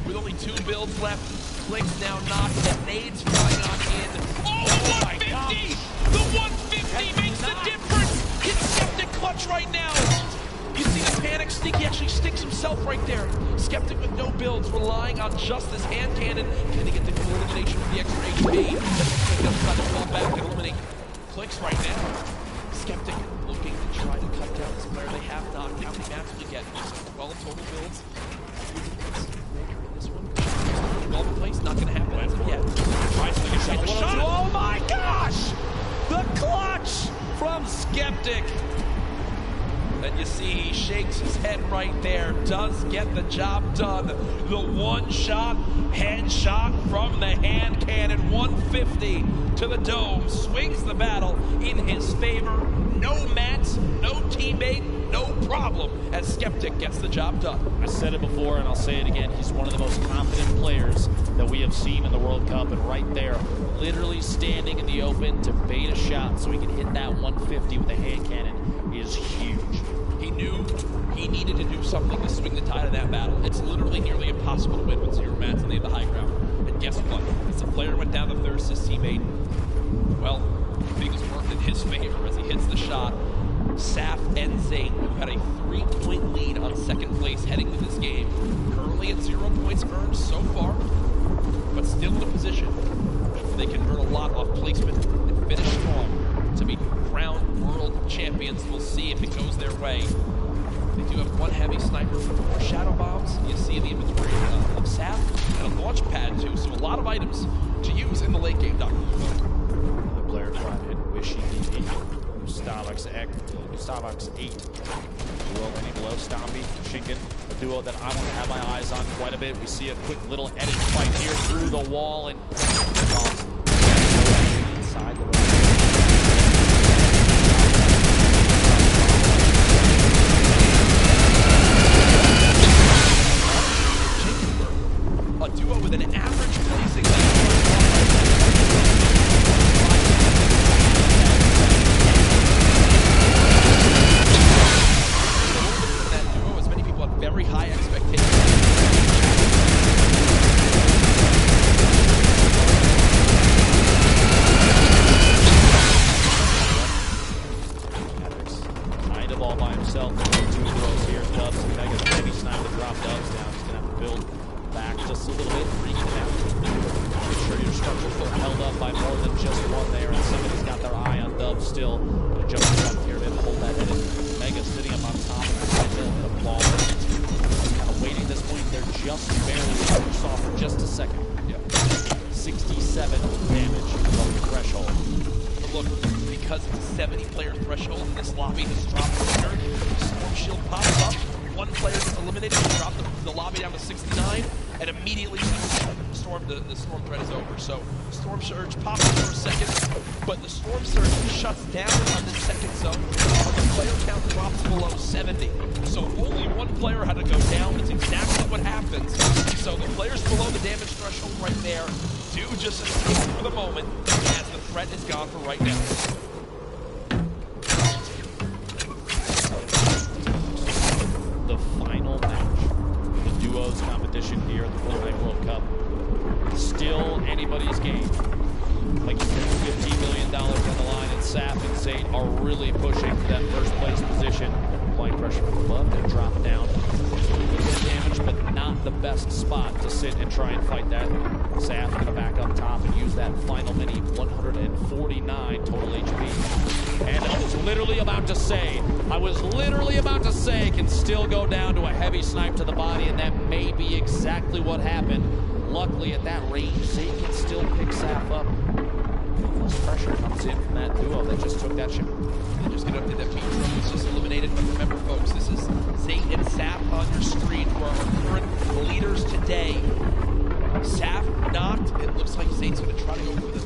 With only 2 builds left, Clicks now knocked. The nades flying on in. Oh, the 150! The 150 makes the difference! It's Skeptic clutch right now! You see the panic sneak, he actually sticks himself right there. Skeptic with no builds, relying on just this hand cannon. Can he get the elimination for the extra HP? He'll try to fall back and eliminate Clicks right now. Skeptic looking to try to cut down this player. They have knocked. How many maps will he get? 12 total builds. This one. 12 in place, not going to happen as of yet. Tries to get the shot. Oh my gosh! The clutch from Skeptic. And you see he shakes his head right there, does get the job done. The one-shot headshot from the hand cannon, 150 to the dome, swings the battle in his favor. No mats, no teammate, no problem, as Skeptic gets the job done. I said it before and I'll say it again, he's one of the most confident players that we have seen in the World Cup, and right there, literally standing in the open to bait a shot so he can hit that 150 with a hand cannon is huge. He knew he needed to do something to swing the tide of that battle. It's literally nearly impossible to win with 0 mats and they have the high ground. And guess what? As the player went down the thirst, his teammate, well, things worked in his favor as he hits the shot. Saf and Zane, who had a 3-point lead on second place heading to this game, currently at 0 points earned so far, but still in a position where they can earn a lot off placement and finish strong to be crowned world champions. We'll see if it goes their way. They do have 1 heavy sniper for 4 shadow bombs. You see the inventory of Saf and a launch pad too, so a lot of items to use in the late game, Dr. The player tried and wishing he Starbucks 8. Duo landing below Stomby, Shinken, a duo that I want to have my eyes on quite a bit. We see a quick little edit fight here through the wall and inside the a duo with an average placing. That duo, as many people have very high expectations. Kind of all by himself. 2 duos here. Dubs and Megas. Maybe Snipe to drop Dubs down. He's going to have to build back just a little bit. Freaking out. Make sure your structures are held up by more than just one there. And somebody's got their eye on Dubs still. Jumping up here to hold that in. Mega sitting up on top of the ball. Kind of waiting this point. They're just barely soft for just a second. Yeah. 67 damage from the threshold. But look, because it's a 70-player threshold, this lobby has dropped the third. Storm Shield pops up. 1 player is eliminated. Drop the lobby down to 69, and immediately the storm threat is over. So Storm Surge pops up for a second, but the Storm Surge shuts down on the second zone. The player count drops below 70. So only 1 player had to go down. That's exactly what happens. So the players below the damage threshold right there do just escape for the moment, as the threat is gone for right now. The final match, the duos competition here at the Fortnite World Cup. Still anybody's game. Like you said, $15 million on the line, and Saf and Zane are really pushing for that first place position. Applying pressure from above, they drop down. Good damage, but not the best spot to sit and try and fight that. Saf going to back up top and use that final mini 149 total HP. And I was literally about to say, can still go down to a heavy snipe to the body, and that may be exactly what happened. Luckily, at that range, Zane can still pick Saf up. Less pressure comes in from that duo that just took that shot. They just get up to that Pete Drum was just eliminated. But remember, folks, this is Zane and Saf on your screen, who are our current leaders today. Saf knocked. It looks like Zane's going to try to go for the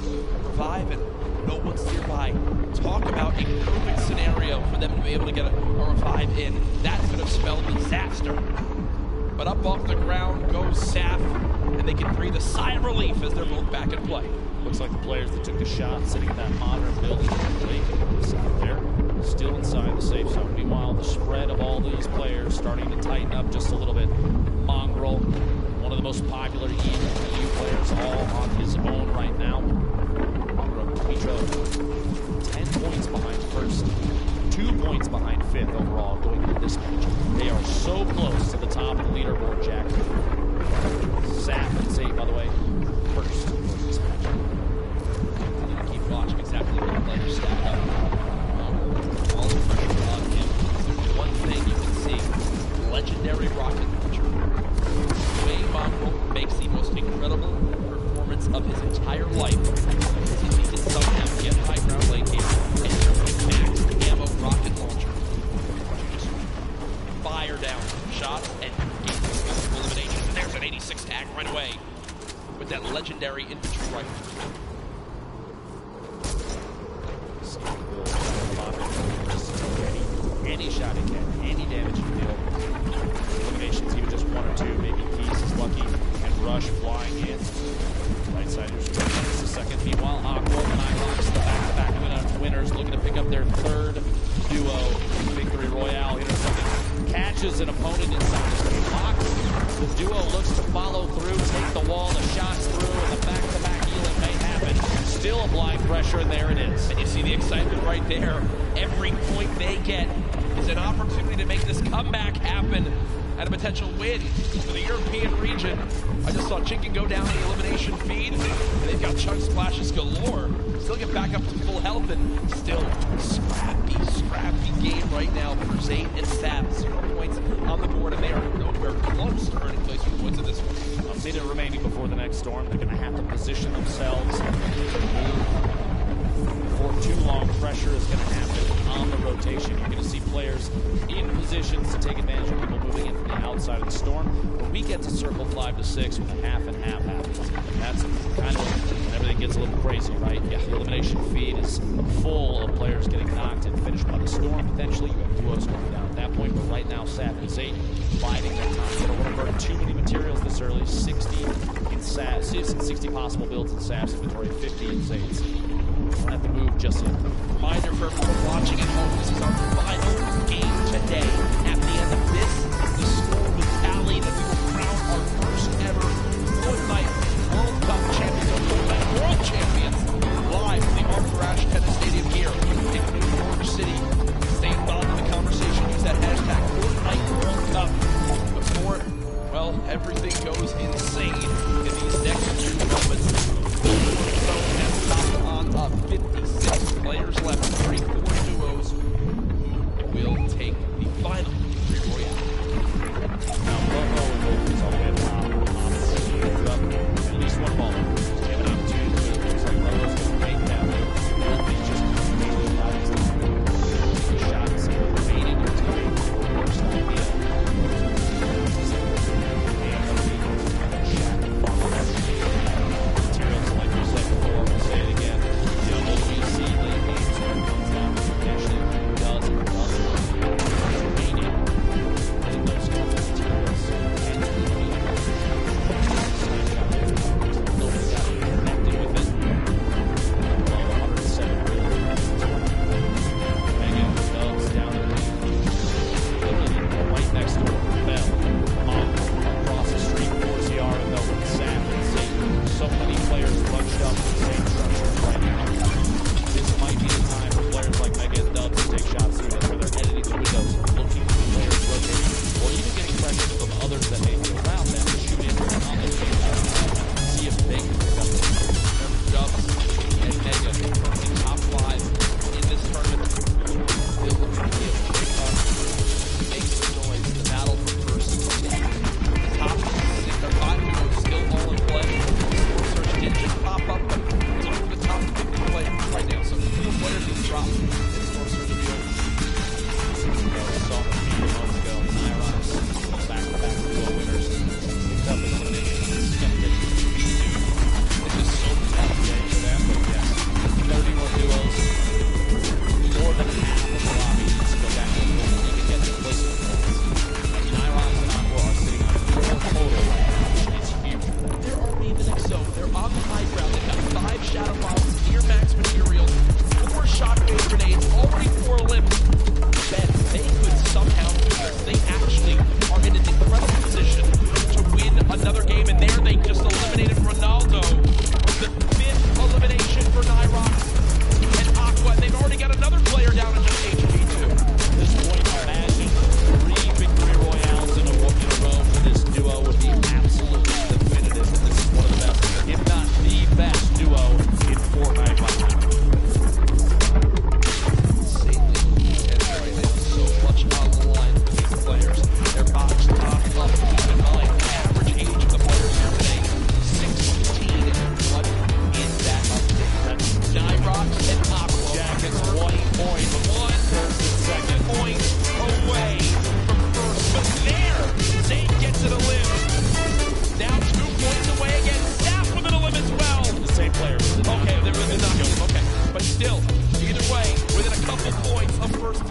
revive, and no one's nearby. Talk about a perfect scenario for them to be able to get a revive in. That's going to spell disaster But up off the ground goes Saf, and they can breathe a sigh of relief as they're both back in play. Looks like the players that took the shot sitting in that modern building out there, still inside the safe zone. Meanwhile, the spread of all these players starting to tighten up just a little bit. Mongrel, one of the most popular EU players, all on his own right now. Mongrel, Mitro, 10 points behind first, 2 points behind fifth overall going into this match. They are so close to the top of the leaderboard, Jack. Saf and Zay, by the way, first for this match. Keep watching exactly where the players stack up. All the pressure on him. There's one thing you can see: legendary rocket launcher. Wayne Mongrel makes the most incredible performance of his entire life. If he can somehow get high ground lane game and max ammo rocket launcher, just fire down shots and get elimination. And there's an 86 tag right away with that legendary infantry rifle. Any shot he can, any damage he deal. Eliminations, even just 1 or 2, maybe Keys is lucky, and Rush flying in. Right side, just a second. Meanwhile, Aqua and Nyrox, the back-to-back winners, looking to pick up their third duo victory royale. Intercepting, catches an opponent inside the box. The duo looks to follow through, take the wall, the shots through, and the back-to-back healing may happen. Still applying pressure, and there it is. And you see the excitement right there. Every point they get is an opportunity to make this comeback happen and a potential win for the European region. I just saw Chicken go down the elimination feed, and they've got chunk splashes galore. Still get back up to full health, and still scrappy game right now for Zayn and Saf. 0 points on the board, and they are nowhere close to earning place for the points in this one. A minute remaining before the next storm. They're going to have to position themselves to move. For too long, pressure is going to happen on the rotation. You're going to see players in positions to take advantage of people moving in from the outside of the storm. When we get to circle 5 to 6, when the half and half happens, that's kind of when everything gets a little crazy, right? Yeah. The elimination feed is full of players getting knocked and finished by the storm. Potentially, you have duos going down at that point, but right now, Saf and Zay biding their time. They don't want to burn too many materials this early. 60 possible builds in Saf's inventory, 50 in Zay's. Don't have to move just yet. Reminder for everyone watching at home, this is our final game today. At the end of this, the score will tally that we will crown our first ever Fortnite World Cup champions, or Fortnite World Champions, live from the Arthur Ashe Tennis Stadium here in New York City. Stay involved in the conversation. Use that hashtag Fortnite World Cup. Before, well, everything goes insane in these next few moments. So, and top on up, 56 players left, 34 duos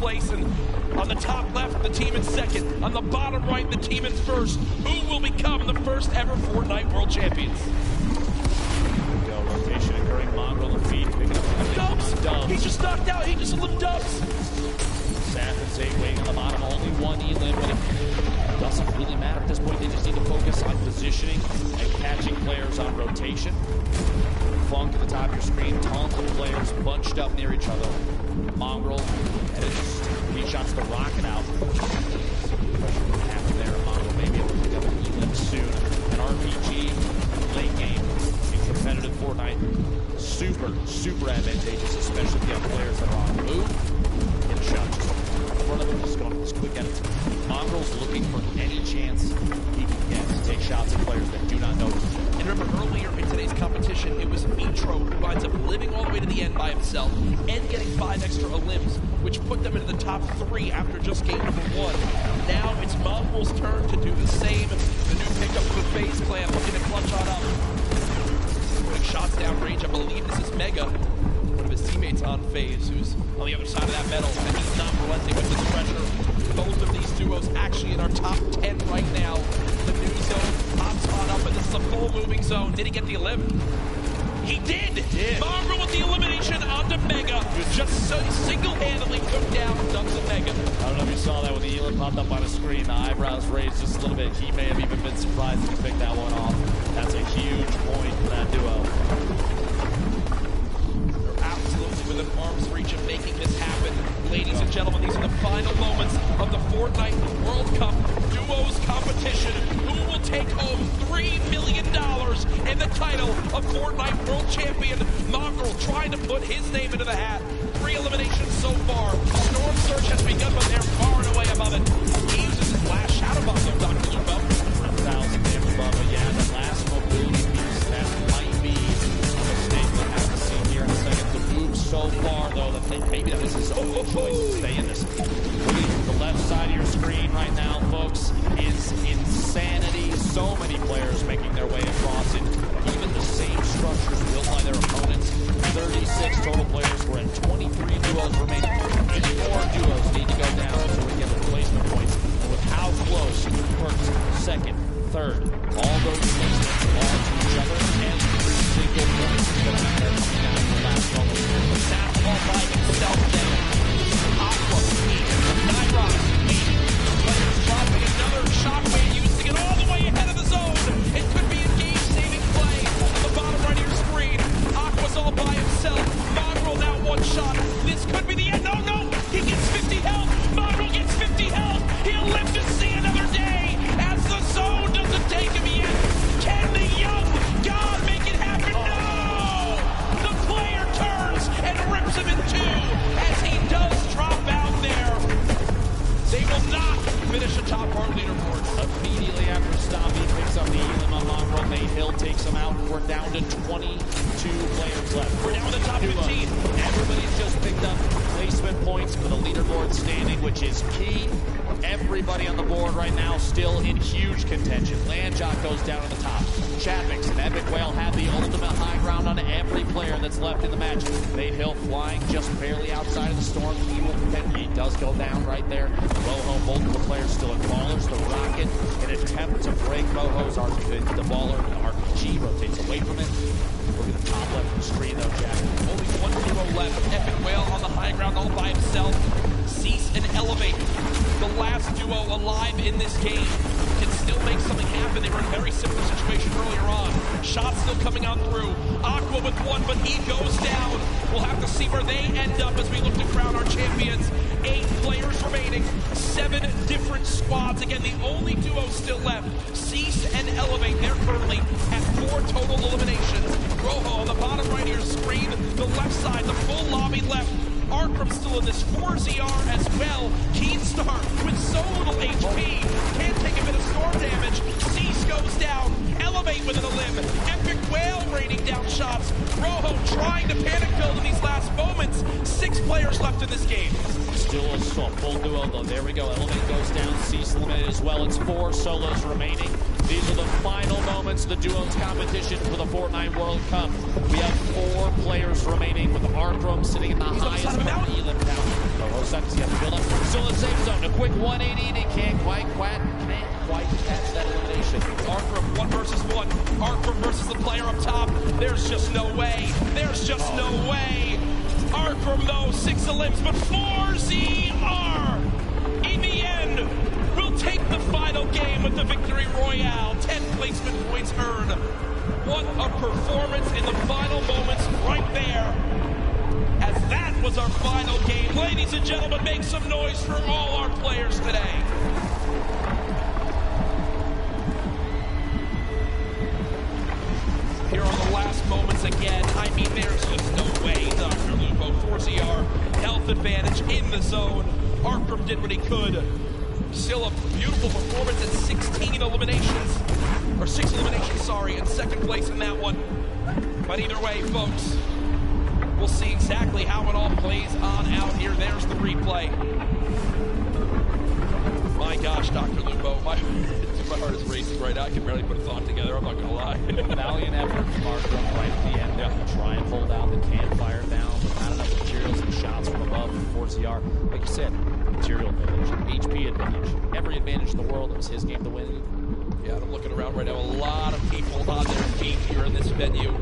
place, and on the top left, the team in second. On the bottom right, the team in first. Who will become the first ever Fortnite World Champions? Go rotation occurring. Mongrel and feed picking up Dubs! He just knocked out. He just lived Dubs. Savage 8 waiting on the bottom. Only one Elim, but it doesn't really matter at this point. They just need to focus on positioning and catching players on rotation. Funk at the top of your screen. Tons of players bunched up near each other. Mongrel, and it just he shots the rocket out. Half there, Mongrel may be able to pick up an Elim soon. An RPG late game in competitive Fortnite. Super advantageous, especially if you have players that are on the move. Get a shot just in front of him, just going as quick at it. Mongrel's looking for any chance he can get to take shots at players that do not know him. And remember, earlier in today's competition, it was Mitro who winds up living all the way to the end by himself and getting 5 extra limbs, which put them into the top 3 after just game number 1. Now it's Mongrel's turn to do the same. The new pickup for FaZe Clan looking to clutch on up. Putting shots down range. I believe this is Mega, one of his teammates on FaZe, who's on the other side of that medal, and he's not relenting with this pressure. Both of these duos actually in our top 10 right now. The new zone, top spot up, and this is a full moving zone. Did he get the elim? He did! Mongrel with the elimination onto Mega. Just so single-handedly took down Dubs and Mega. I don't know if you saw that when the Elim popped up on the screen. The eyebrows raised just a little bit. He may have even been surprised if he picked that one off. That's a huge point for that duo. They're absolutely within arm's reach of making this happen. Ladies and gentlemen, these are the final moments of the Fortnite World Cup Duos competition. Who will take home $3 million and the title of Fortnite World Champion? Mongrel trying to put his name into the hat. 3 eliminations so far. Storm Surge has begun, but they're far and away above it. He uses his last Shadow Bomb, though, Dr. Lupo. 1,000 damage above, but yeah, the last mobility piece, that might be a mistake we'll have to see here in a second. The move so far, though, that maybe that was his only choice to stay in this. The left side of your screen right now, folks, is insanity. So many players making their way across it. Even the same structures built by their opponents. 36 total players. We're at 23 duos remaining. 8 more duos need to go down so we get replacement points. And with how close first, second, third, all those placements are to each other, and every single point is going to matter coming down to the last moment. The Sap all by himself down. Aqua, Nyrox, players dropping another shockwave, using it all the way ahead of the zone. It could be a game-saving play on the bottom right of your screen. Aqua's all by himself. Mongrel now 1 shot. This could be the end. No! He gets 50 health. Mongrel gets 50 health. He'll live to see another day as the zone doesn't take him yet. Can the young god make it happen? No! The player turns and rips him in 2 as he does drop out there. They will not finish atop our leaderboard. Immediately after Stompy picks up the Elim on Mongrel, Nate Hill takes him out. We're down to 22 players left. We're down to the top 15. Everybody's just picked up placement points for the leaderboard standing, which is key. Everybody on the board right now still in huge contention. Landjock goes down to the top. Chapix and Epic Whale have the ultimate high ground on every player that's left in the match. Nate Hill flying just barely outside of the storm. He does go down right there. Rojo, multiple players still in ballers. The Rocket, an attempt to break Rojo's the baller. RPG rotates away from it. Look at the top left of the screen though, Jack. Only 1 duo left. Epic Whale on the high ground all by himself. Cease and Elevate. The last duo alive in this game can still make something happen. They were in a very similar situation earlier on. Shots still coming on through. Aqua with 1, but he goes down. We'll have to see where they end up as we look to crown our champions. 8 players remaining. 7 different squads. Again, the only duo still left. Cease and Elevate. They're currently at 4 total eliminations. Rojo on the bottom right of your screen. The left side, the full lobby left. Arkram still in this 4ZR as well. Keenstar with so little HP. Can't take a bit of storm damage. Cease goes down. Elevate with an elim. Epic Whale raining down shots. Rojo trying to panic build in these last moments. 6 players left in this game. Still a full duo though. There we go. Elevate goes down. Cease eliminated as well. It's 4 solos remaining. These are the final moments of the duos competition for the Fortnite World Cup. We have 4 players remaining with Arkram sitting in the highest Elim down. So Rosetta's got to build up quick 180 and he can't quite catch that elimination. Arkham 1 versus 1. Arkham versus the player up top. There's just no way. There's just no way. Arkham though, 6 limbs, but 4ZR in the end will take the final game with the victory royale. 10 placement points earned. What a performance in the final moments right there. As that was our final game. Ladies and gentlemen, make some noise for all our players today. Here are the last moments again. I mean, there's just no way, Dr. Lupo. 4ZR, health advantage in the zone. Arkham did what he could. Still a beautiful performance at 16 eliminations. Or 6 eliminations, sorry, in second place in that one. But either way, folks, we'll see exactly how it all plays on out here. There's the replay. My gosh, Dr. Lupo, my heart is racing right now. I can barely put a thought together, I'm not gonna lie. Valiant effort from Arkham right at the end there to try and hold out the campfire down, but not enough materials and shots from above for 4ZR. Like you said, material advantage, HP advantage, every advantage in the world. It was his game to win. Yeah, I'm looking around right now. A lot of people on their feet here in this venue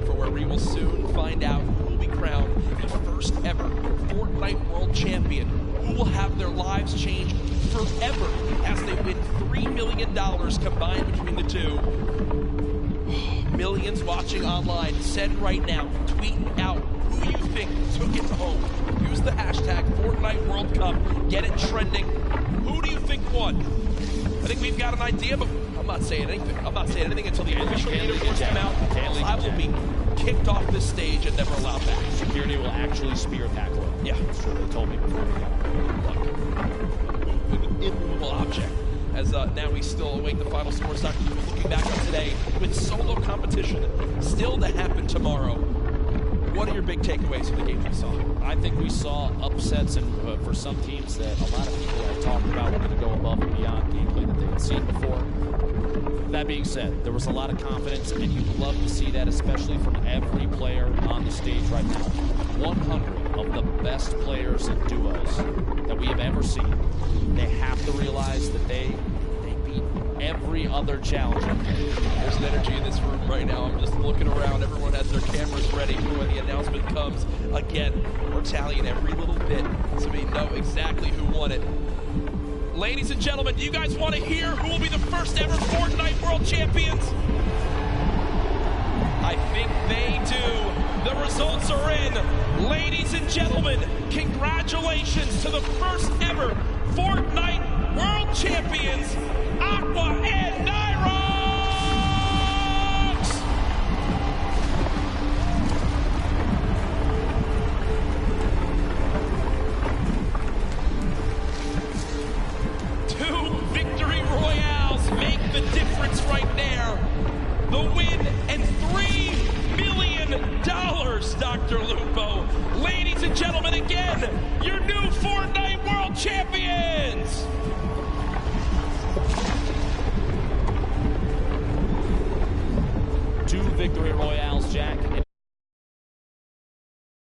for where we will soon find out who will be crowned the first ever Fortnite World Champion, who will have their lives changed forever as they win $3 million combined between the two. Millions watching online. Send right now, tweet out who you think took it home. Use the hashtag Fortnite World Cup. Get it trending. Who do you think won? I think we've got an idea, but I'm not saying anything. I'm not saying anything until the official leaderboards come out. I will be kicked off this stage and never allowed back. Security will actually spear tackle him. Yeah. That's true. They told me before we got An immovable object. As now we still await the final scores. Dr. Lupo looking back on today with solo competition still to happen tomorrow. What are your big takeaways from the games we saw? I think we saw upsets, and for some teams that a lot of people have talked about wanting to go above and beyond gameplay that they had seen before. That being said, there was a lot of confidence, and you'd love to see that, especially from every player on the stage right now. 100 of the best players in duos that we have ever seen. They have to realize that they beat every other challenger. There's an energy in this room right now. I'm just looking around. Everyone has their cameras ready for when the announcement comes. Again, we're tallying every little bit so we know exactly who won it. Ladies and gentlemen, do you guys want to hear who will be the first ever Fortnite World Champions? I think they do. The results are in. Ladies and gentlemen, congratulations to the first ever Fortnite World Champions, Aqua and Nyrox! Two victory royales make the difference right there. The win and $3 million, Dr. Lupo. Ladies and gentlemen, again, your new Fortnite World Champions! Two victory royales, Jack.